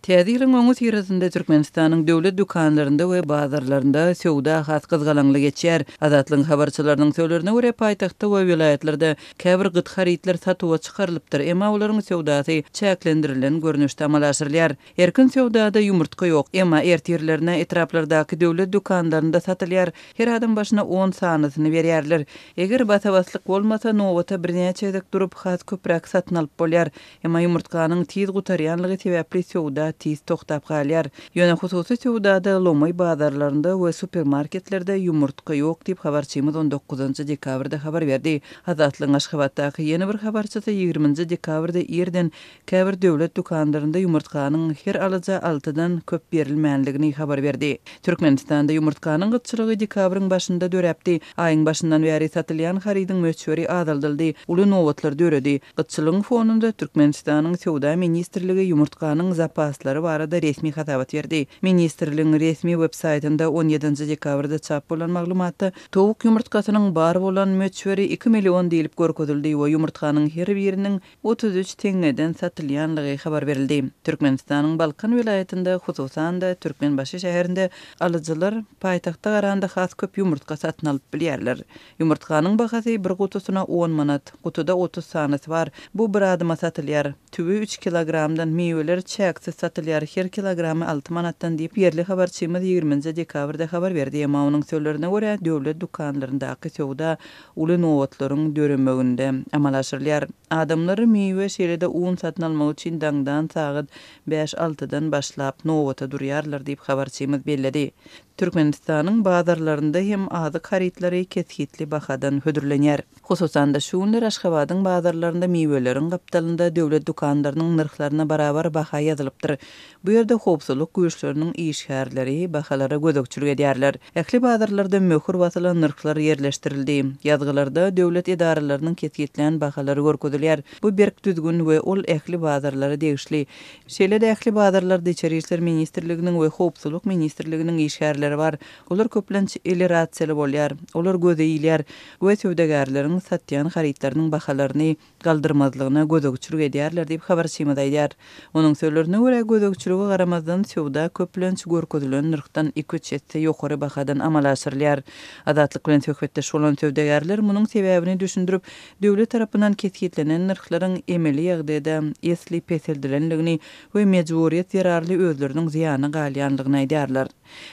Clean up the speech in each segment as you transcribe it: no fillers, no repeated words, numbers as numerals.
Täze ýylyň oňy tirasynda Türkmenistanyň döwlet dükanlarynda we bazarlarynda sowda has gyzgalanly geçýär. Azatlyň habarçylarynyň söýlerine görä paýtagtda we vilayetlerde käbir gyt haritler satuwa çykarylypdyr. Emma olaryň sowdasy çäklendirilen görnüşde amalaşdyrylýar. Erkin sowdada ýumurtka ýok. Emma ertirlerine etraplardaky döwlet dükanlarynda satylýar. Her adam başyna 10 sanysyny berýärler. Eger basabaslyk bolmasa nowata birnäçe edek durup has köpräk satyn alyp bolýar. Emma ýumurtkanyň tiz gutarýanlygy sebäpli sowda tiz toktap galýar. Ýöne hususy sowdada Lomoy bazarlarynda we supermarketlerde ýumurtka ýok diýip habarçymyz 19-njy dekabrda habar berdi. Azatlyň Aşgabatdaky ýene bir habarçysy 20-njy dekabrda ýerden käbir döwlet dükanlarynda ýumurtkanyň her alyja 6-dan köp berilmänligini habar berdi. Türkmenistanda ýumurtkanyň gytçylygy dekabryň başynda döräpdi. Aýyň başyndan bäri satylýan haridyň möçberi azaldyldy. Uly nowatlar döredi. Gytçylygyň fonunda Türkmenistanyň Sowda ministrligi ýumurtkanyň zapaslary barada resmi hatabat berdi. Ministrligiň resmi websaytynda 17-nji dekabrda çap bolan maglumatda towuk ýumurtkasynyň bar bolan möçberi 2 million diýilip görkezildi we ýumurtkanyň her biriniň 33 teňneden satylýanlygy habar berildi. Türkmenistanyň Balkan vilayetinde hususan da Türkmenbaşy şäherinde alyjylar paýtagta garanda has köp ýumurtka satyn alyp bilýärler. Ýumurtkanyň bahasy bir gutusyna 10 manat, gutuda 30 sanysy bar. Bu bir adyma satylýar. Tübi 3 kilogramdan meýweler çäksiz satylýar. Her kilogramy 6 manatdan diýip ýerli habarçymyz 20-nji dekabrda habar berdi. Emma onuň söýlerine görä döwlet dükanlaryndaky sowda uly nowatlaryň döremeginde amalaşdyrylýar. Adamlar meýwe şeýlede un satyn almak üçin daňdan sagat 5-6-dan başlap nowata durýarlar diýip habarçymyz bellidi. Türkmenistanyň bazarlarynda hem azyk haritlary keskitli bahadan hödürlenýär. Hususan da şu günler Aşgabatyň bazarlarynda meýweleriň gapdalynda döwlet dükanlarynyň narhlaryna barabar baha ýazylypdyr. Bu ýerde howpsuzlyk güýçleriniň işgärleri bahalara gödökçülük edýärler. Ähli bazarlarda möhür basylan narhlar ýerleşdirildi. Ýazgylarda döwlet edaralarynyň keskitlen bahalary görkezilýär. Bu berk düzgün we ol ähli bazarlary degişli. Şeýle-de ähli bazarlarda Içeri işler ministrliginiň we howpsuzlyk ministrliginiň işgärleri var. Olar köplenç elirasiýaly bolýar. Olar gözeýilýär. We sowdagarlaryň satýan haritlarynyň bahalaryny galdyrmazlygyna gödökçülük edýärler diýip habarçymyz aýdýar. Onuň söýlerine görä gödökçülüge garamazdan sowda köplenç görkezilen narhdan 2-3 ýetse ýokary bahadan amalaşdyrylýar. Azatlyk bilen söhbetde şolan sowdagarlar munyň sebäbini düşündirip döwlet tarapyndan keskitlenen narhlaryň emeli ýagdaýda esli peseldilenligini we mejburiýet ýararly özleriniň ziýany galýanlygyny aýdýarlar.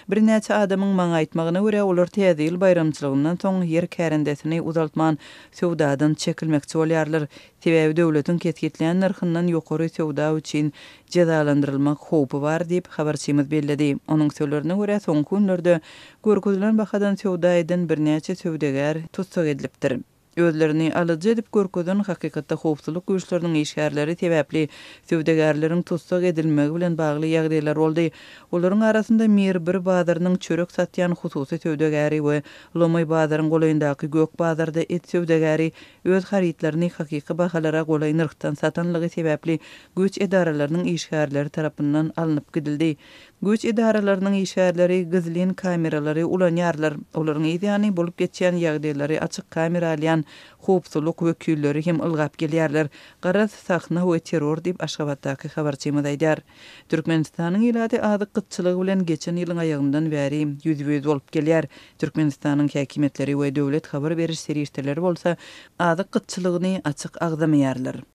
Bir näçe adamyň maňa aýtmagyna görä olar täze ýyl bayramçylygyndan soň yer kärendesini uzaltman sowdadan çekilmekçi bolýarlar. Sebäbi döwletiň keskitlenen narhyndan ýokary sowda üçin jazalandyrylmak howpy bar diýip habarçymyz bellidi. Onuň söýlerine görä soňky günlerde görkezilen bahadan sowda eden birnäçe sowdagar tutsak edilipdir. Özlerini alyjy edip görkezden hakykatda howpsuzlyk güýçleriniň işgärleri sebäpli sowdagarlaryň tutsak edilmegi bilen bagly ýagdaýlar boldy. Olaryň arasynda Mir bir bazarynyň çörek satýan hususy sowdagary we Lomoy bazarynyň golaýyndaky Gök bazarda et sowdagary öz haritlaryny hakyky bahalara golaý narhdan satanlygy sebäpli güýç edaralarynyň işgärleri tarapyndan alınıp gidildi. Güýç edaralarynyň işgärleri gizlin kameralary ulanýarlar. Olaryň ýa-ni bolup geçýän ýagdaýlary açyk kamera alýan howpsuzlyk wekilleri hem ylgap gelýärler. Garaz sahna we terror diýip Aşgabatdaky habarçymyz aýdýar. Türkmenistanyň ilady azyk gytçylygy bilen geçen ýylyň aýagyndan bäri ýüzbüýüz bolup gelýär. Türkmenistanyň häkimetleri we döwlet habar beriş serişdeleri bolsa azyk gytçylygyny açyk agdamaýarlar.